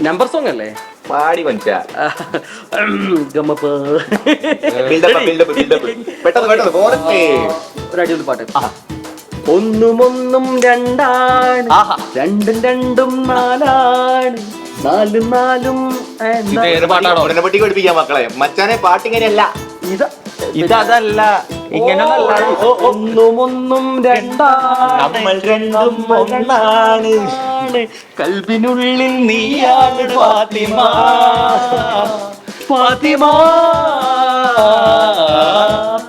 Number song അല്ലേ? പാടി മനുഷ്യ. ഒരു അടിപൊളി പാട്ട്. ഒന്നും രണ്ടാണ്, രണ്ടും രണ്ടും നാലാണ്, നാലും നാലും. പട്ടിക്ക് പഠിപ്പിക്കാം മക്കളെ. മച്ചാനെ പാട്ടിങ്ങനെയല്ല, ഇതല്ല, ഇങ്ങനൊന്നല്ല. ഒന്നും രണ്ടാണ്, നമ്മൾ രണ്ടും ഒന്നാണ്, കൽബിനുള്ളിൽ നീയാണ് ഫാത്തിമ, ഫാത്തിമ.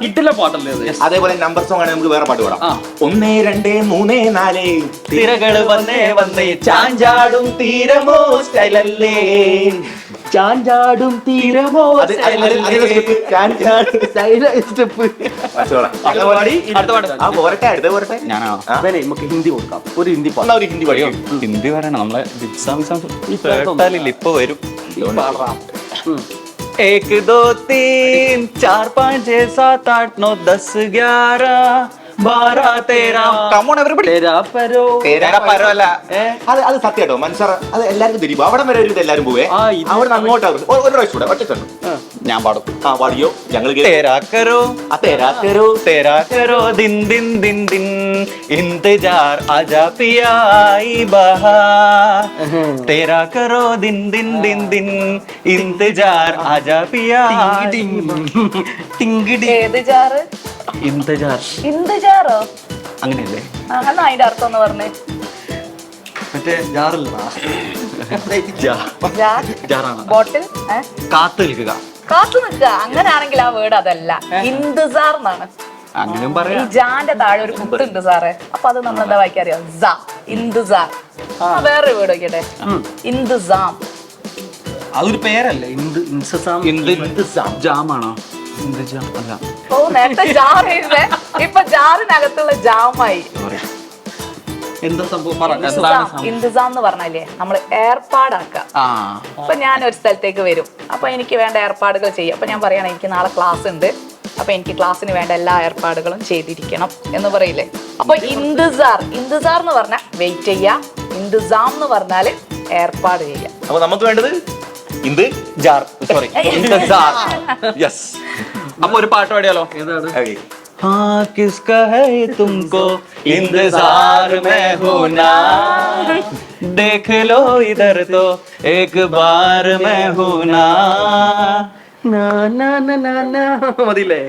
ഇട്ടില്ല പാട്ടല്ലേ അത്? അതേപോലെ നമ്പർ സോങ് ആണ്. നമുക്ക് വേറെ പാട്ട് പാടാം. 1 2 3 4 തിരകള് വന്നേ ചാഞ്ചാടും തീരമോ സ്റ്റൈലല്ലേ, ചാഞ്ചാടും തീരമോ സ്റ്റെപ്പ്. ഞാനാ നമുക്ക് ഹിന്ദി കൊടുക്കാം. ഒരു ഹിന്ദി പാട്ട്. ഒരു ഹിന്ദി പാടിയോ? ഹിന്ദി പറയണം. നമ്മളെ ഇപ്പൊ വരും. एक दो तीन चार पाँच छः सात आठ नौ 10 11 12 13. Come on everybody. അല്ല അത് സത്യാട്ടോ മനസ്സാറ. അത് എല്ലാവർക്കും തിരിയും. അവിടെ വരെ ഒരു എല്ലാവരും പോവേ. അവിടെ അങ്ങോട്ട് ഒരു പ്രാവശ്യം കൂടെ ഒറ്റ ഞാൻ പാടും. പാടിയോ? ഞങ്ങൾ तेरा करो दिन दिन दिन दिन इंतजार आजा पिया आई बहार, तेरा करो दिन दिन दिन दिन इंतजार आजा पिया. ഇന്തുജാറോ? അങ്ങനെയല്ലേ? അതിന്റെ അർത്ഥം ഒന്ന് പറഞ്ഞേ. മറ്റേ ജാറല്ല, ബോട്ടിൽ കാത്തു നിൽക്കുക. കാത്തു നിൽക്കുക. അങ്ങനെയാണെങ്കിൽ ആ വേർഡ് അതല്ല, ഇന്തുസാർ എന്നാണ്. അങ്ങനെയും ഈ പറയാം. ജാന്റെ താഴെ ഒരു കുത്തുണ്ട് സാറേ. അപ്പൊ അത് നമ്മൾ എന്താ വായിക്കറിയാം? ഇന്തുസാർ. വേറൊരു വേർഡ് നോക്കിട്ടെ, ഇന്തുസാം. അതൊരു പേരല്ലേ? ജാമാണോ? അല്ല. ഓ, നേരത്തെ ജാറില്ലേ, ഇപ്പൊ ജാറിനകത്തുള്ള ജാമായി. എന്താ സംഭവം? ഇന്തുസാം എന്ന് പറഞ്ഞാലേ നമ്മൾ ഏർപ്പാടാക്കുക. അപ്പൊ ഞാൻ ഒരു സ്ഥലത്തേക്ക് വരും, അപ്പൊ എനിക്ക് വേണ്ട ഏർപ്പാടുകൾ ചെയ്യും. അപ്പൊ ഞാൻ പറയണം, എനിക്ക് നാളെ ക്ലാസ് ഉണ്ട്, അപ്പൊ എനിക്ക് ക്ലാസ്സിന് വേണ്ട എല്ലാ ഏർപ്പാടുകളും ചെയ്തിരിക്കണം എന്ന് പറയില്ലേ? അപ്പൊ ഇന്തുസാർ എന്ന് പറഞ്ഞാൽ വെയിറ്റ് ചെയ്യാ, ഇന്തുസാം എന്ന് പറഞ്ഞാല് ഏർപ്പാട് ചെയ്യാം. അപ്പൊ നമുക്ക് വേണ്ടത് അപ്പൊ ഒരു പാട്ട് പാടിയാലോ? ഏതാണ്? हाँ किसका है तुमको इंतजार में हूं ना, देख लो इधर तो एक बार मैं हूं ना. മതില്ലേ?